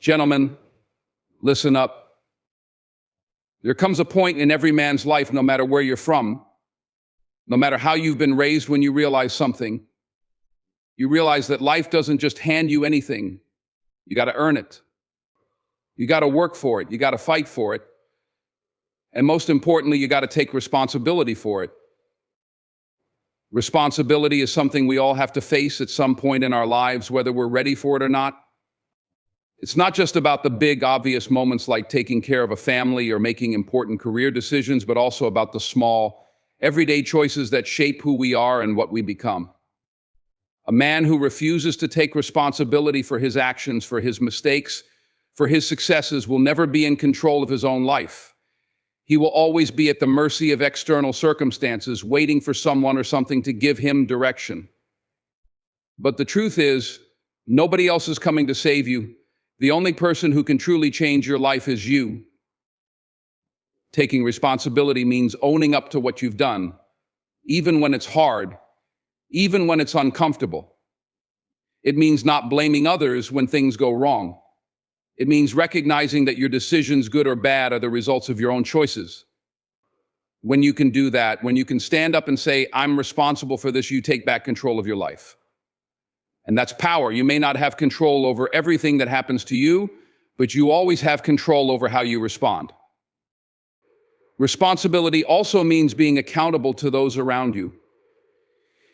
Gentlemen, listen up. There comes a point in every man's life, no matter where you're from, no matter how you've been raised, when you realize something. You realize that life doesn't just hand you anything. You got to earn it. You got to work for it. You got to fight for it. And most importantly, you got to take responsibility for it. Responsibility is something we all have to face at some point in our lives, whether we're ready for it or not. It's not just about the big, obvious moments like taking care of a family or making important career decisions, but also about the small, everyday choices that shape who we are and what we become. A man who refuses to take responsibility for his actions, for his mistakes, for his successes will never be in control of his own life. He will always be at the mercy of external circumstances, waiting for someone or something to give him direction. But the truth is, nobody else is coming to save you. The only person who can truly change your life is you. Taking responsibility means owning up to what you've done, even when it's hard, even when it's uncomfortable. It means not blaming others when things go wrong. It means recognizing that your decisions, good or bad, are the results of your own choices. When you can do that, when you can stand up and say, I'm responsible for this, you take back control of your life. And that's power. You may not have control over everything that happens to you, but you always have control over how you respond. Responsibility also means being accountable to those around you.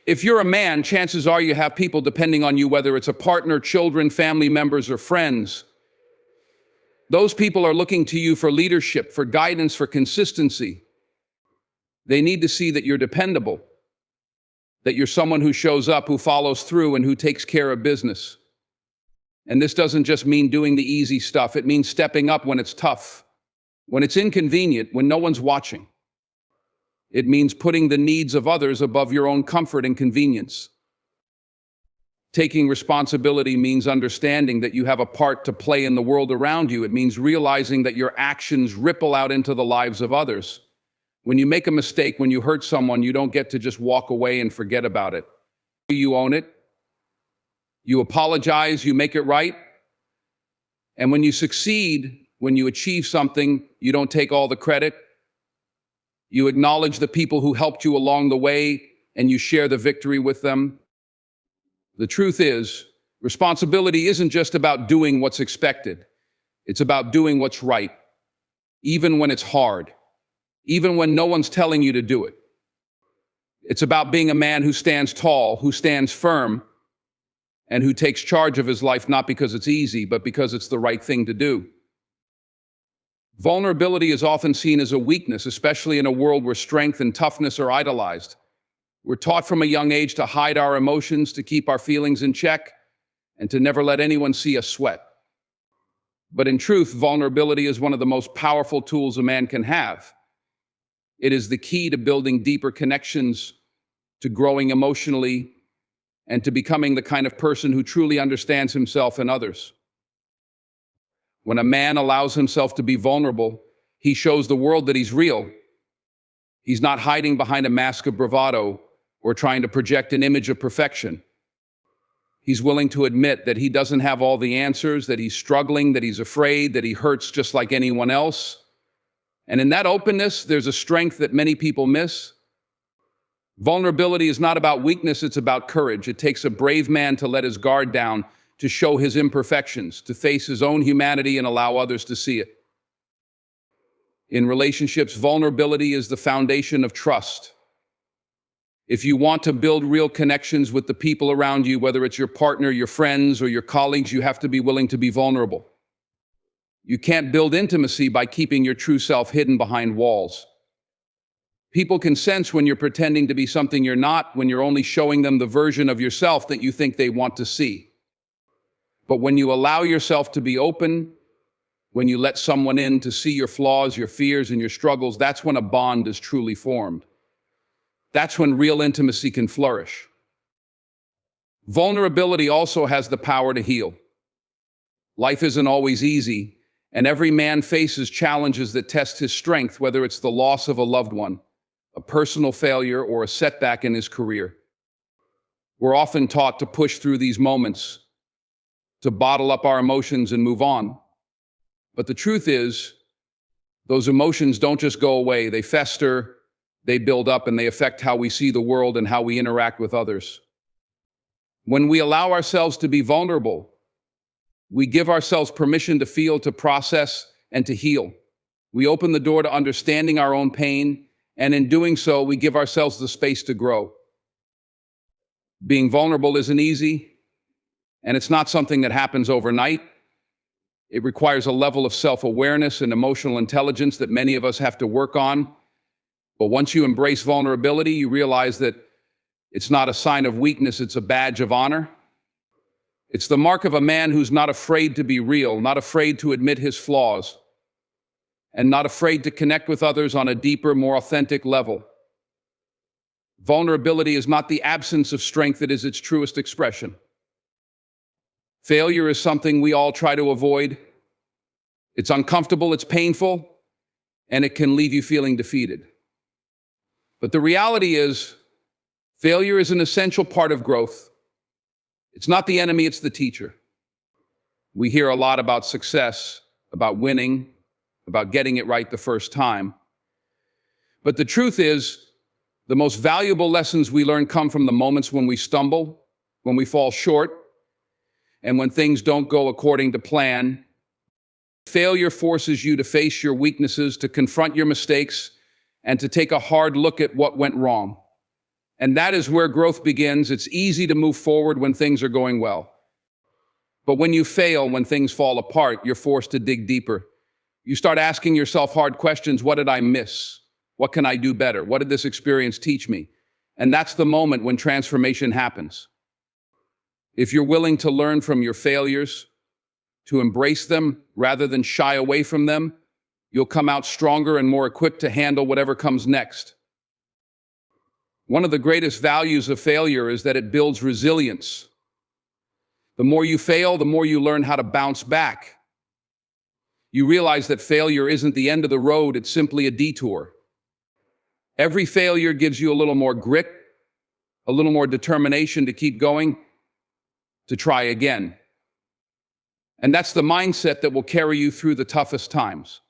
If you're a man, chances are you have people depending on you, whether it's a partner, children, family members, or friends. Those people are looking to you for leadership, for guidance, for consistency. They need to see that you're dependable, that you're someone who shows up, who follows through, and who takes care of business. And this doesn't just mean doing the easy stuff. It means stepping up when it's tough, when it's inconvenient, when no one's watching. It means putting the needs of others above your own comfort and convenience. Taking responsibility means understanding that you have a part to play in the world around you. It means realizing that your actions ripple out into the lives of others. When you make a mistake, when you hurt someone, you don't get to just walk away and forget about it. You own it. You apologize, you make it right. And when you succeed, when you achieve something, you don't take all the credit. You acknowledge the people who helped you along the way, and you share the victory with them. The truth is, responsibility isn't just about doing what's expected. It's about doing what's right, even when it's hard, even when no one's telling you to do it. It's about being a man who stands tall, who stands firm, and who takes charge of his life not because it's easy, but because it's the right thing to do. Vulnerability is often seen as a weakness, especially in a world where strength and toughness are idolized. We're taught from a young age to hide our emotions, to keep our feelings in check, and to never let anyone see us sweat. But in truth, vulnerability is one of the most powerful tools a man can have. It is the key to building deeper connections, to growing emotionally, and to becoming the kind of person who truly understands himself and others. When a man allows himself to be vulnerable, he shows the world that he's real. He's not hiding behind a mask of bravado or trying to project an image of perfection. He's willing to admit that he doesn't have all the answers, that he's struggling, that he's afraid, that he hurts just like anyone else. And in that openness, there's a strength that many people miss. Vulnerability is not about weakness, it's about courage. It takes a brave man to let his guard down, to show his imperfections, to face his own humanity and allow others to see it. In relationships, vulnerability is the foundation of trust. If you want to build real connections with the people around you, whether it's your partner, your friends, or your colleagues, you have to be willing to be vulnerable. You can't build intimacy by keeping your true self hidden behind walls. People can sense when you're pretending to be something you're not, when you're only showing them the version of yourself that you think they want to see. But when you allow yourself to be open, when you let someone in to see your flaws, your fears, and your struggles, that's when a bond is truly formed. That's when real intimacy can flourish. Vulnerability also has the power to heal. Life isn't always easy, and every man faces challenges that test his strength, whether it's the loss of a loved one, a personal failure, or a setback in his career. We're often taught to push through these moments, to bottle up our emotions and move on. But the truth is, those emotions don't just go away. They fester, they build up, and they affect how we see the world and how we interact with others. When we allow ourselves to be vulnerable, we give ourselves permission to feel, to process, and to heal. We open the door to understanding our own pain, and in doing so, we give ourselves the space to grow. Being vulnerable isn't easy, and it's not something that happens overnight. It requires a level of self-awareness and emotional intelligence that many of us have to work on. But once you embrace vulnerability, you realize that it's not a sign of weakness, it's a badge of honor. It's the mark of a man who's not afraid to be real, not afraid to admit his flaws, and not afraid to connect with others on a deeper, more authentic level. Vulnerability is not the absence of strength, it is its truest expression. Failure is something we all try to avoid. It's uncomfortable, it's painful, and it can leave you feeling defeated. But the reality is, failure is an essential part of growth. It's not the enemy, it's the teacher. We hear a lot about success, about winning, about getting it right the first time. But the truth is, the most valuable lessons we learn come from the moments when we stumble, when we fall short, and when things don't go according to plan. Failure forces you to face your weaknesses, to confront your mistakes, and to take a hard look at what went wrong. And that is where growth begins. It's easy to move forward when things are going well. But when you fail, when things fall apart, you're forced to dig deeper. You start asking yourself hard questions. What did I miss? What can I do better? What did this experience teach me? And that's the moment when transformation happens. If you're willing to learn from your failures, to embrace them rather than shy away from them, you'll come out stronger and more equipped to handle whatever comes next. One of the greatest values of failure is that it builds resilience. The more you fail, the more you learn how to bounce back. You realize that failure isn't the end of the road, it's simply a detour. Every failure gives you a little more grit, a little more determination to keep going, to try again. And that's the mindset that will carry you through the toughest times.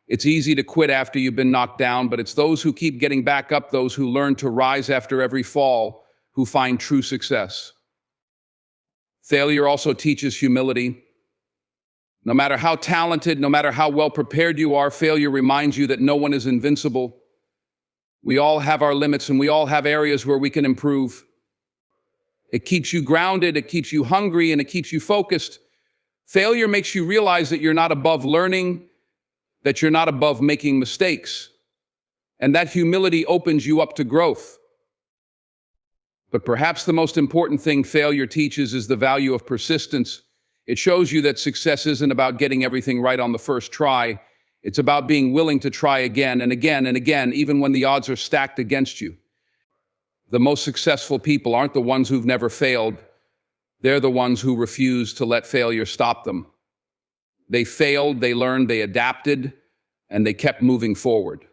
It's easy to quit after you've been knocked down, but it's those who keep getting back up, those who learn to rise after every fall, who find true success. Failure also teaches humility. No matter how talented, no matter how well prepared you are, failure reminds you that no one is invincible. We all have our limits and we all have areas where we can improve. It keeps you grounded, it keeps you hungry, and it keeps you focused. Failure makes you realize that you're not above learning, that you're not above making mistakes. And that humility opens you up to growth. But perhaps the most important thing failure teaches is the value of persistence. It shows you that success isn't about getting everything right on the first try. It's about being willing to try again and again and again, even when the odds are stacked against you. The most successful people aren't the ones who've never failed. They're the ones who refuse to let failure stop them. They failed, they learned, they adapted, and they kept moving forward.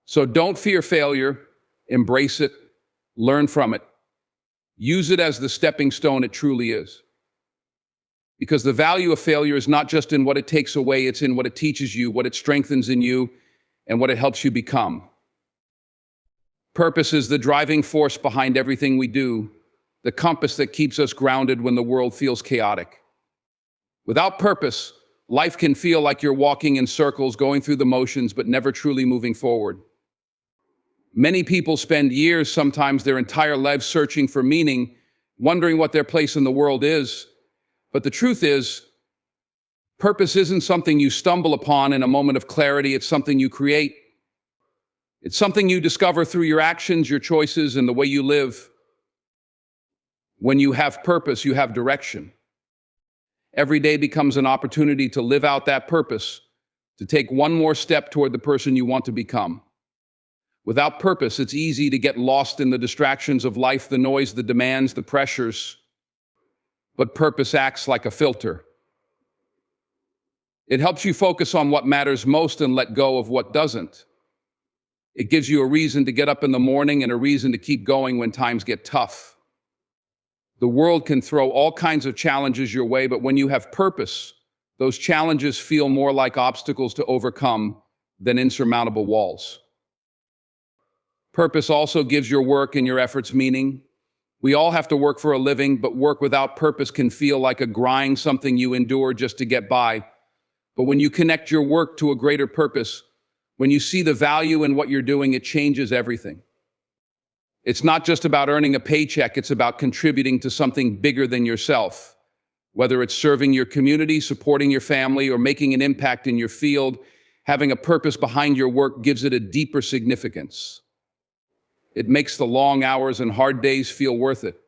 So don't fear failure, embrace it, learn from it. Use it as the stepping stone it truly is. Because the value of failure is not just in what it takes away, it's in what it teaches you, what it strengthens in you, and what it helps you become. Purpose is the driving force behind everything we do, the compass that keeps us grounded when the world feels chaotic. Without purpose, life can feel like you're walking in circles, going through the motions, but never truly moving forward. Many people spend years, sometimes their entire lives, searching for meaning, wondering what their place in the world is. But the truth is, purpose isn't something you stumble upon in a moment of clarity, it's something you create. It's something you discover through your actions, your choices, and the way you live. When you have purpose, you have direction. Every day becomes an opportunity to live out that purpose, to take one more step toward the person you want to become. Without purpose, it's easy to get lost in the distractions of life, the noise, the demands, the pressures. But purpose acts like a filter. It helps you focus on what matters most and let go of what doesn't. It gives you a reason to get up in the morning and a reason to keep going when times get tough. The world can throw all kinds of challenges your way, but when you have purpose, those challenges feel more like obstacles to overcome than insurmountable walls. Purpose also gives your work and your efforts meaning. We all have to work for a living, but work without purpose can feel like a grind, something you endure just to get by. But when you connect your work to a greater purpose, when you see the value in what you're doing, it changes everything. It's not just about earning a paycheck, it's about contributing to something bigger than yourself. Whether it's serving your community, supporting your family, or making an impact in your field, having a purpose behind your work gives it a deeper significance. It makes the long hours and hard days feel worth it.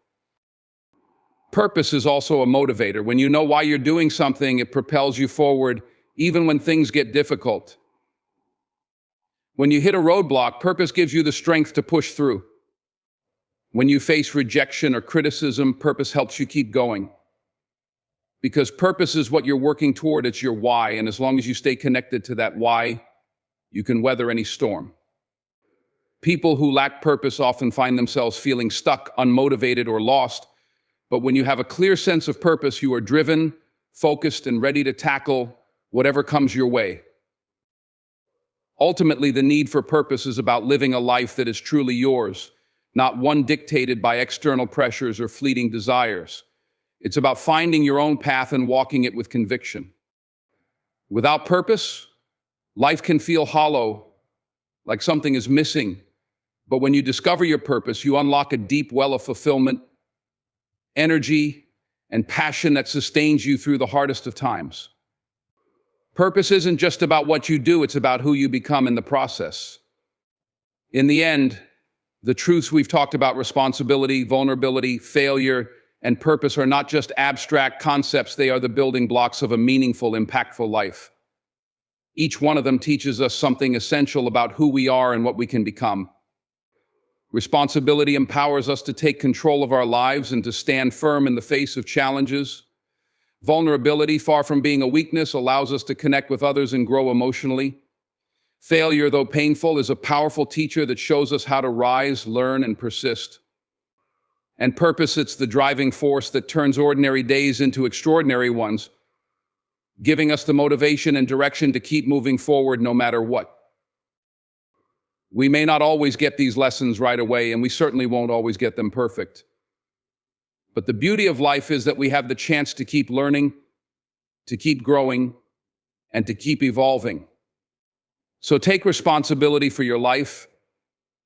Purpose is also a motivator. When you know why you're doing something, it propels you forward, even when things get difficult. When you hit a roadblock, purpose gives you the strength to push through. When you face rejection or criticism, purpose helps you keep going. Because purpose is what you're working toward, it's your why, and as long as you stay connected to that why, you can weather any storm. People who lack purpose often find themselves feeling stuck, unmotivated, or lost, but when you have a clear sense of purpose, you are driven, focused, and ready to tackle whatever comes your way. Ultimately, the need for purpose is about living a life that is truly yours, not one dictated by external pressures or fleeting desires. It's about finding your own path and walking it with conviction. Without purpose, life can feel hollow, like something is missing. But when you discover your purpose, you unlock a deep well of fulfillment, energy, and passion that sustains you through the hardest of times. Purpose isn't just about what you do, it's about who you become in the process. In the end, the truths we've talked about, responsibility, vulnerability, failure, and purpose, are not just abstract concepts, they are the building blocks of a meaningful, impactful life. Each one of them teaches us something essential about who we are and what we can become. Responsibility empowers us to take control of our lives and to stand firm in the face of challenges. Vulnerability, far from being a weakness, allows us to connect with others and grow emotionally. Failure, though painful, is a powerful teacher that shows us how to rise, learn, and persist. And purpose, it's the driving force that turns ordinary days into extraordinary ones, giving us the motivation and direction to keep moving forward no matter what. We may not always get these lessons right away, and we certainly won't always get them perfect. But the beauty of life is that we have the chance to keep learning, to keep growing, and to keep evolving. So take responsibility for your life,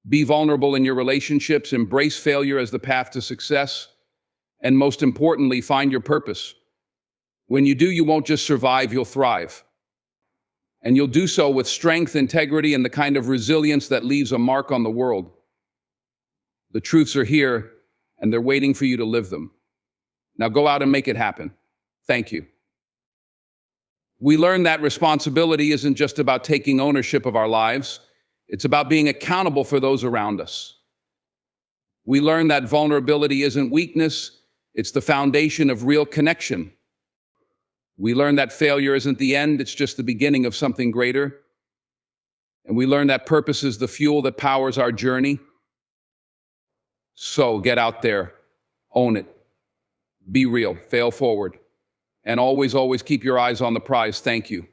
be vulnerable in your relationships, embrace failure as the path to success, and most importantly, find your purpose. When you do, you won't just survive, you'll thrive. And you'll do so with strength, integrity, and the kind of resilience that leaves a mark on the world. The truths are here, and they're waiting for you to live them. Now go out and make it happen. Thank you. We learn that responsibility isn't just about taking ownership of our lives, it's about being accountable for those around us. We learn that vulnerability isn't weakness, it's the foundation of real connection. We learn that failure isn't the end, it's just the beginning of something greater. And we learn that purpose is the fuel that powers our journey. So get out there, own it, be real, fail forward, and always, always keep your eyes on the prize. Thank you.